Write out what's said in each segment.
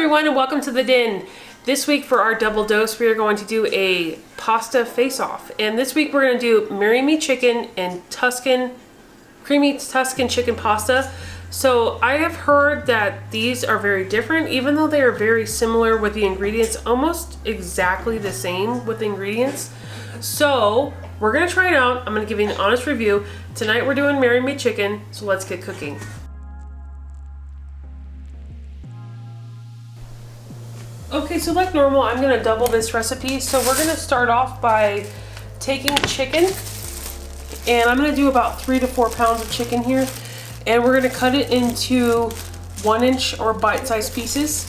everyone and welcome to the Den. This week for our double dose we are going to do a pasta face-off, and this week we're going to do Marry Me chicken and creamy Tuscan chicken pasta. So I have heard that these are very different, even though they are very similar with the ingredients, almost exactly the same with the ingredients. So we're going to try it out. I'm going to give you an honest review. Tonight we're doing Marry Me chicken, so let's get cooking. Okay, so like normal, I'm gonna double this recipe. So we're gonna start off by taking chicken, and I'm gonna do about 3 to 4 pounds of chicken here, and we're gonna cut it into 1-inch or bite-sized pieces.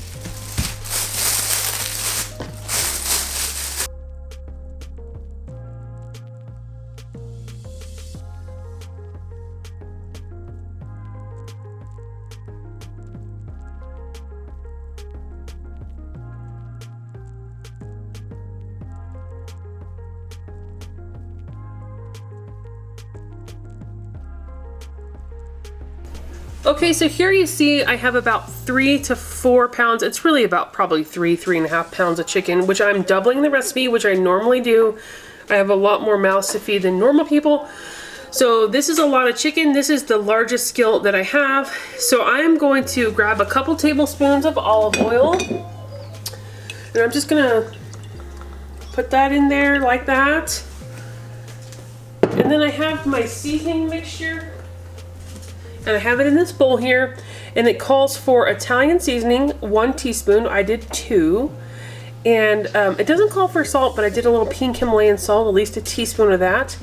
Okay, so here you see I have about 3 to 4 pounds. It's really about probably 3.5 pounds of chicken, which I'm doubling the recipe, which I normally do. I have a lot more mouths to feed than normal people. So this is a lot of chicken. This is the largest skillet that I have. So I am going to grab a couple tablespoons of olive oil, and I'm just gonna put that in there like that. And then I have my seasoning mixture. And I have it in this bowl here, and it calls for Italian seasoning, 1 teaspoon. I did 2. And it doesn't call for salt, but I did a little pink Himalayan salt, at least a teaspoon of that.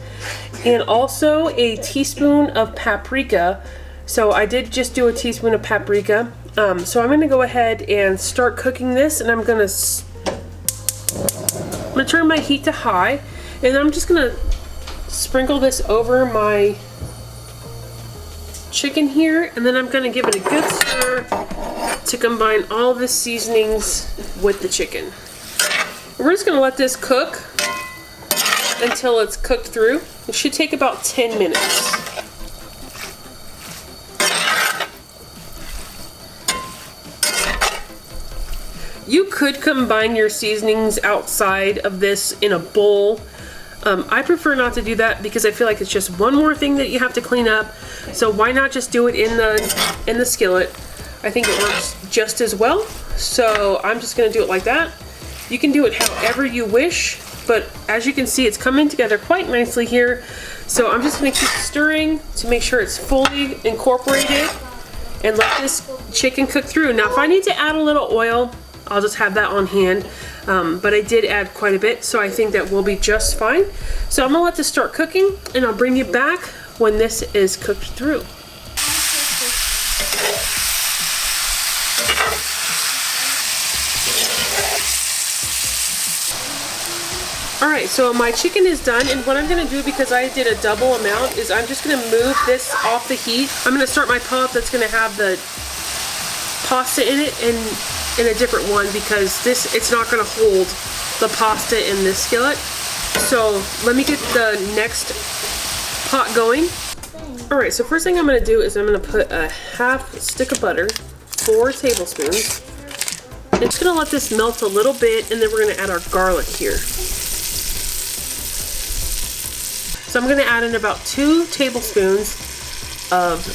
And also a teaspoon of paprika. So I did just do a teaspoon of paprika. So I'm gonna go ahead and start cooking this, and I'm gonna turn my heat to high, and I'm just gonna sprinkle this over my chicken here, and then I'm going to give it a good stir to combine all the seasonings with the chicken. We're just going to let this cook until it's cooked through. It should take about 10 minutes. You could combine your seasonings outside of this in a bowl. I prefer not to do that because I feel like it's just one more thing that you have to clean up. So why not just do it in the skillet? I think it works just as well. So I'm just gonna do it like that. You can do it however you wish, but as you can see, it's coming together quite nicely here. So I'm just gonna keep stirring to make sure it's fully incorporated and let this chicken cook through. Now, if I need to add a little oil, I'll just have that on hand. But I did add quite a bit, so I think that will be just fine. So I'm gonna let this start cooking, and I'll bring you back when this is cooked through. Alright, so my chicken is done, and what I'm gonna do, because I did a double amount, is I'm just gonna move this off the heat. I'm gonna start my pot that's gonna have the pasta in it, and in a different one, because it's not going to hold the pasta in this skillet. So let me get the next pot going. Alright, so first thing I'm going to do is I'm going to put a half stick of butter, 4 tablespoons. I'm just going to let this melt a little bit, and then we're going to add our garlic here. So I'm going to add in about 2 tablespoons of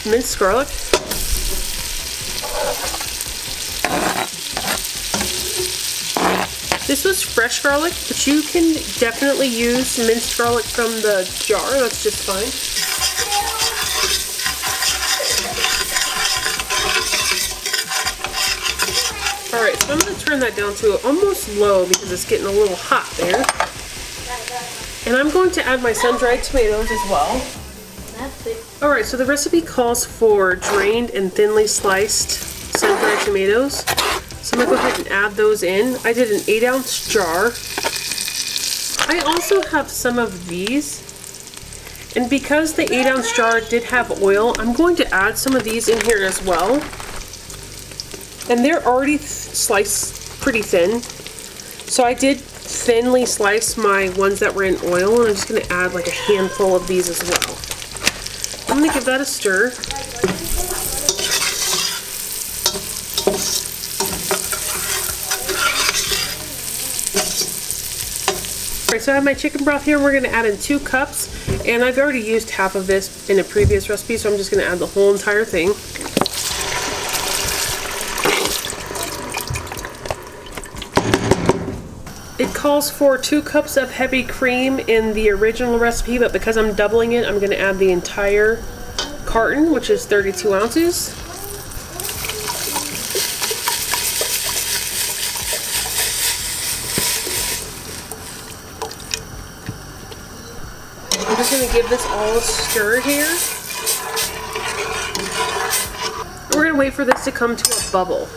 minced garlic. This was fresh garlic, but you can definitely use minced garlic from the jar. That's just fine. Alright, so I'm going to turn that down to almost low because it's getting a little hot there. And I'm going to add my sun-dried tomatoes as well. Alright, so the recipe calls for drained and thinly sliced sun-dried tomatoes. So I'm going to go ahead and add those in. I did an 8-ounce jar. I also have some of these. And because the 8-ounce jar did have oil, I'm going to add some of these in here as well. And they're already sliced pretty thin. So I did thinly slice my ones that were in oil, and I'm just going to add like a handful of these as well. I'm going to give that a stir. Alright, so I have my chicken broth here. We're gonna add in 2 cups, and I've already used half of this in a previous recipe, so I'm just gonna add the whole entire thing. It calls for 2 cups of heavy cream in the original recipe, but because I'm doubling it, I'm gonna add the entire carton, which is 32 ounces. I'm just going to give this all a stir here. We're going to wait for this to come to a bubble.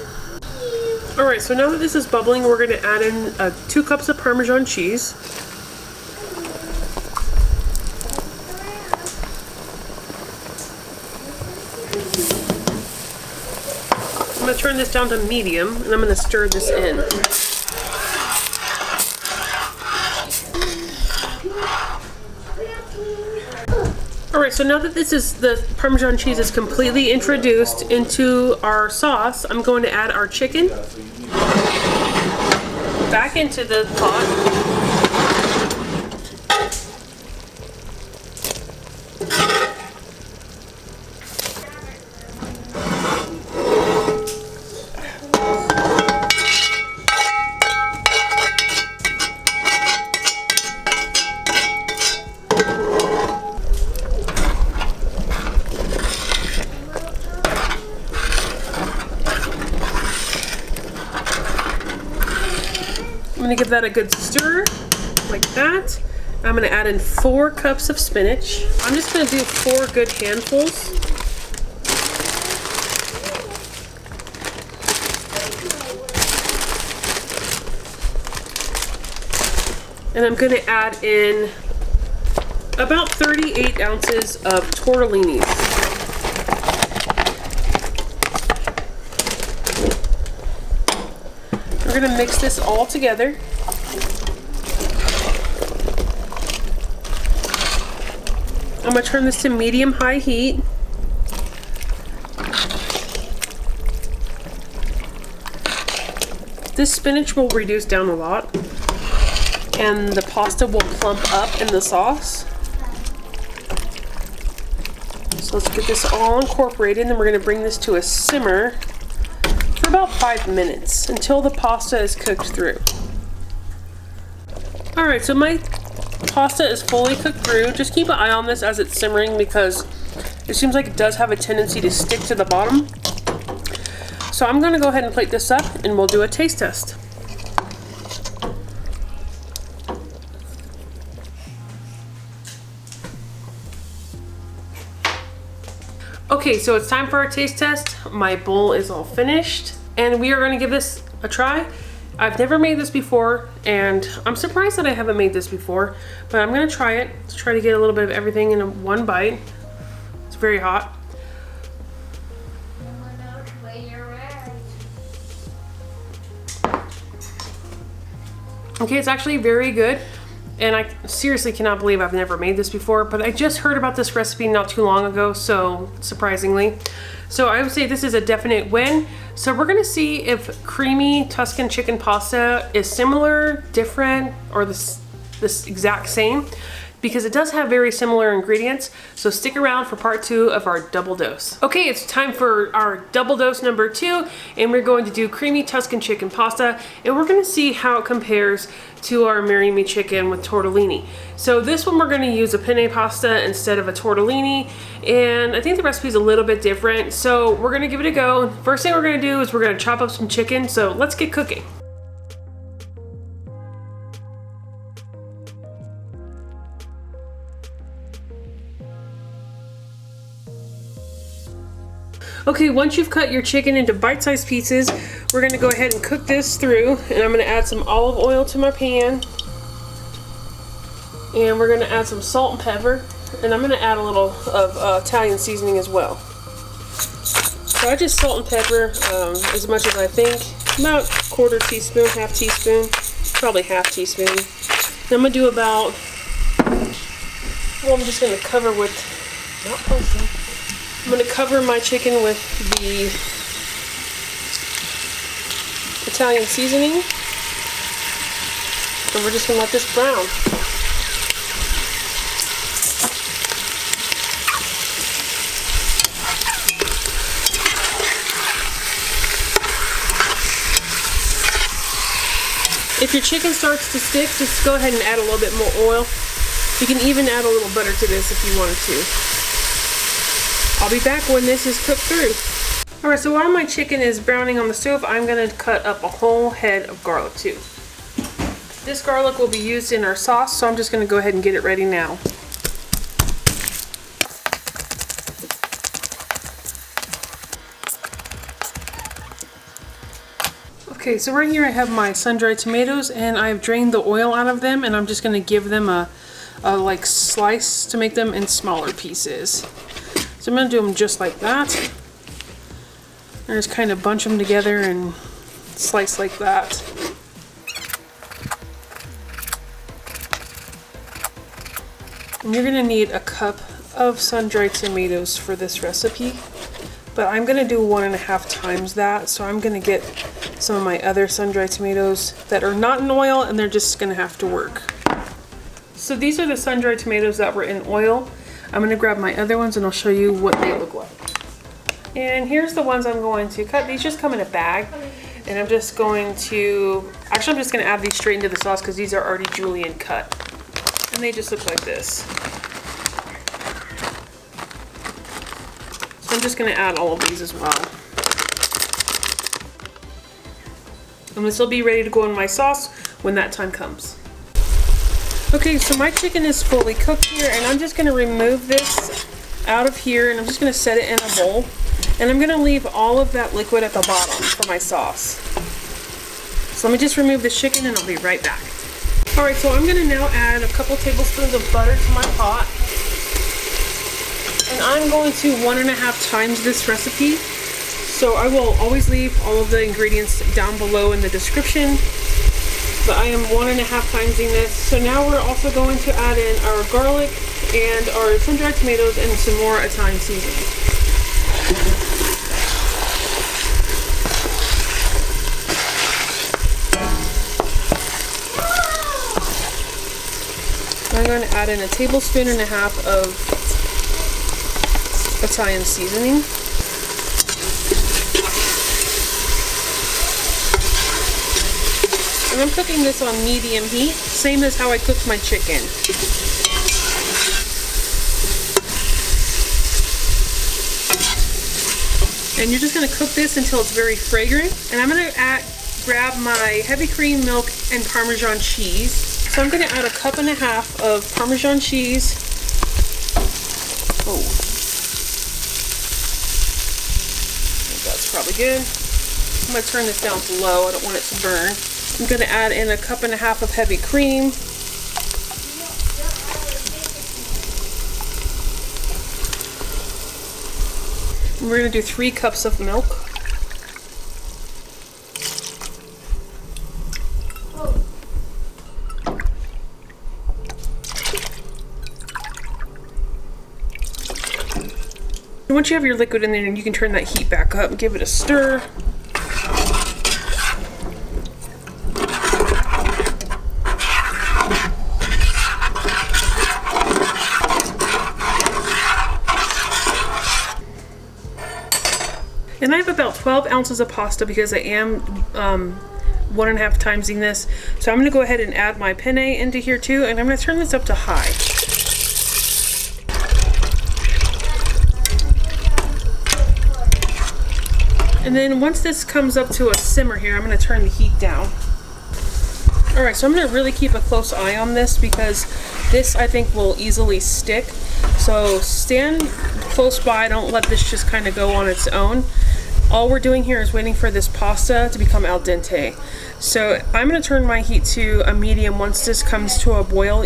Alright, so now that this is bubbling, we're going to add in 2 cups of Parmesan cheese. I'm going to turn this down to medium, and I'm going to stir this in. Alright, so now that the Parmesan cheese is completely introduced into our sauce, I'm going to add our chicken back into the pot. I'm going to give that a good stir, like that. I'm going to add in 4 cups of spinach. I'm just going to do 4 good handfuls. And I'm going to add in about 38 ounces of tortellinis. We're going to mix this all together. I'm going to turn this to medium-high heat. This spinach will reduce down a lot, and the pasta will plump up in the sauce. So let's get this all incorporated, and then we're going to bring this to a simmer for about 5 minutes until the pasta is cooked through. Alright, so my pasta is fully cooked through. Just keep an eye on this as it's simmering because it seems like it does have a tendency to stick to the bottom. So I'm going to go ahead and plate this up and we'll do a taste test. Okay, so it's time for our taste test. My bowl is all finished and we are going to give this a try. I've never made this before and I'm surprised that I haven't made this before, but I'm going to try it. Let's try to get a little bit of everything in one bite. It's very hot. Okay, it's actually very good. And I seriously cannot believe I've never made this before, but I just heard about this recipe not too long ago, so surprisingly. So I would say this is a definite win. So we're gonna see if creamy Tuscan chicken pasta is similar, different, or this exact same, because it does have very similar ingredients. So stick around for part 2 of our double dose. Okay, it's time for our double dose number 2, and we're going to do creamy Tuscan chicken pasta, and we're gonna see how it compares to our Marry Me chicken with tortellini. So this one we're going to use a penne pasta instead of a tortellini, and I think the recipe is a little bit different, so we're going to give it a go. First thing we're going to do is we're going to chop up some chicken, so let's get cooking. Okay, once you've cut your chicken into bite-sized pieces, we're going to go ahead and cook this through, and I'm going to add some olive oil to my pan, and we're going to add some salt and pepper, and I'm going to add a little of Italian seasoning as well. So I just salt and pepper as much as I think, about 1/4 teaspoon, 1/2 teaspoon, probably 1/2 teaspoon. And I'm going to do about, well, I'm just going to cover with, not portion. I'm going to cover my chicken with the Italian seasoning. And we're just gonna let this brown. If your chicken starts to stick, just go ahead and add a little bit more oil. You can even add a little butter to this if you wanted to. I'll be back when this is cooked through. Alright, so while my chicken is browning on the stove, I'm going to cut up a whole head of garlic too. This garlic will be used in our sauce, so I'm just going to go ahead and get it ready now. Okay, so right here I have my sun-dried tomatoes, and I've drained the oil out of them, and I'm just going to give them a like slice to make them in smaller pieces. So I'm going to do them just like that. And just kind of bunch them together and slice like that. And you're going to need a cup of sun-dried tomatoes for this recipe. But I'm going to do 1.5 times that, so I'm going to get some of my other sun-dried tomatoes that are not in oil, and they're just going to have to work. So these are the sun-dried tomatoes that were in oil. I'm going to grab my other ones and I'll show you what they look like. And here's the ones I'm going to cut. These just come in a bag, and I'm just going to, actually I'm just going to add these straight into the sauce because these are already julienne cut. And they just look like this. I'm just going to add all of these as well. And this will be ready to go in my sauce when that time comes. Okay, so my chicken is fully cooked here, and I'm just going to remove this out of here, and I'm just going to set it in a bowl. And I'm going to leave all of that liquid at the bottom for my sauce. So let me just remove the chicken and I'll be right back. Alright, so I'm going to now add a couple tablespoons of butter to my pot. And I'm going to 1.5 times this recipe. So I will always leave all of the ingredients down below in the description. But I am 1.5 timesing this. So now we're also going to add in our garlic and our sun-dried tomatoes and some more Italian seasoning. I'm going to add in 1.5 tablespoons of Italian seasoning. And I'm cooking this on medium heat, same as how I cooked my chicken. And you're just going to cook this until it's very fragrant. And I'm going to grab my heavy cream milk and Parmesan cheese. So I'm going to add 1.5 cups of Parmesan cheese. Oh, that's probably good. I'm going to turn this down to low. I don't want it to burn. I'm going to add in 1.5 cups of heavy cream. And we're going to do 3 cups of milk. And once you have your liquid in there, you can turn that heat back up and give it a stir. And I have about 12 ounces of pasta because I am 1.5 timesing this. So I'm going to go ahead and add my penne into here too, and I'm going to turn this up to high. And then once this comes up to a simmer here, I'm going to turn the heat down. Alright, so I'm going to really keep a close eye on this because this I think will easily stick. So stand close by, don't let this just kind of go on its own. All we're doing here is waiting for this pasta to become al dente. So I'm going to turn my heat to a medium once this comes to a boil,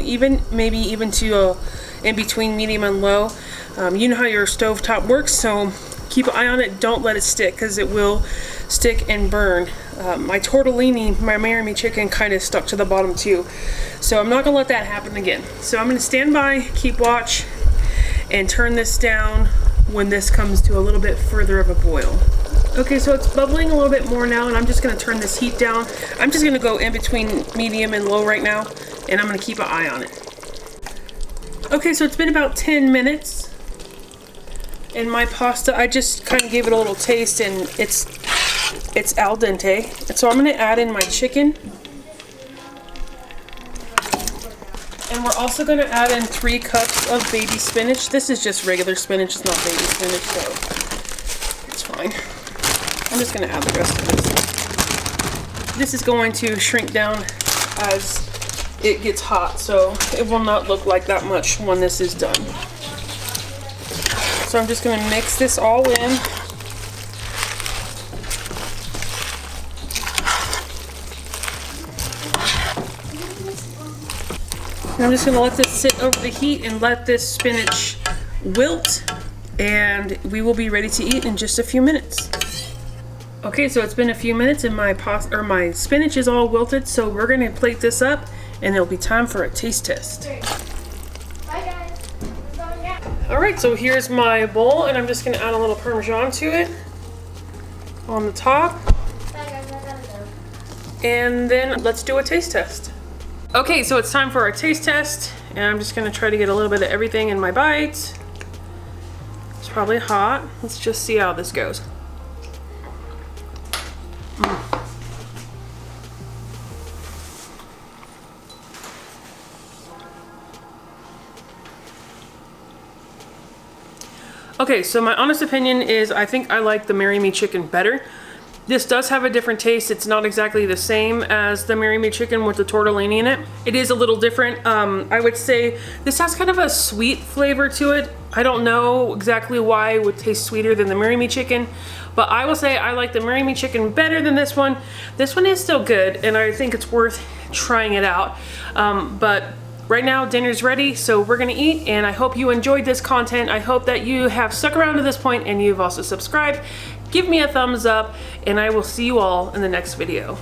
maybe even to a in between medium and low. You know how your stovetop works, so keep an eye on it. Don't let it stick because it will stick and burn. My tortellini, my marinated chicken, kind of stuck to the bottom too. So I'm not going to let that happen again. So I'm going to stand by, keep watch, and turn this down when this comes to a little bit further of a boil. Okay, so it's bubbling a little bit more now, and I'm just gonna turn this heat down. I'm just gonna go in between medium and low right now, and I'm gonna keep an eye on it. Okay, so it's been about 10 minutes. And my pasta, I just kind of gave it a little taste, and it's al dente. And so I'm gonna add in my chicken. And we're also gonna add in 3 cups of baby spinach. This is just regular spinach, it's not baby spinach, so it's fine. I'm just gonna add the rest of this. This is going to shrink down as it gets hot, so it will not look like that much when this is done. So I'm just gonna mix this all in. I'm just gonna let this sit over the heat and let this spinach wilt, and we will be ready to eat in just a few minutes. Okay, so it's been a few minutes and my spinach is all wilted, so we're gonna plate this up and it'll be time for a taste test. Bye guys. Alright, so here's my bowl, and I'm just gonna add a little parmesan to it on the top. Bye guys, I gotta go. And then let's do a taste test. Okay, so it's time for our taste test, and I'm just gonna try to get a little bit of everything in my bite. It's probably hot. Let's just see how this goes. Okay, so my honest opinion is I think I like the Marry Me chicken better. This does have a different taste. It's not exactly the same as the Marry Me chicken with the tortellini in it. It is a little different. I would say this has kind of a sweet flavor to it. I don't know exactly why it would taste sweeter than the Marry Me chicken, but I will say I like the Marry Me chicken better than this one. This one is still good, and I think it's worth trying it out. But right now dinner's ready, so we're gonna eat, and I hope you enjoyed this content. I hope that you have stuck around to this point and you've also subscribed. Give me a thumbs up, and I will see you all in the next video.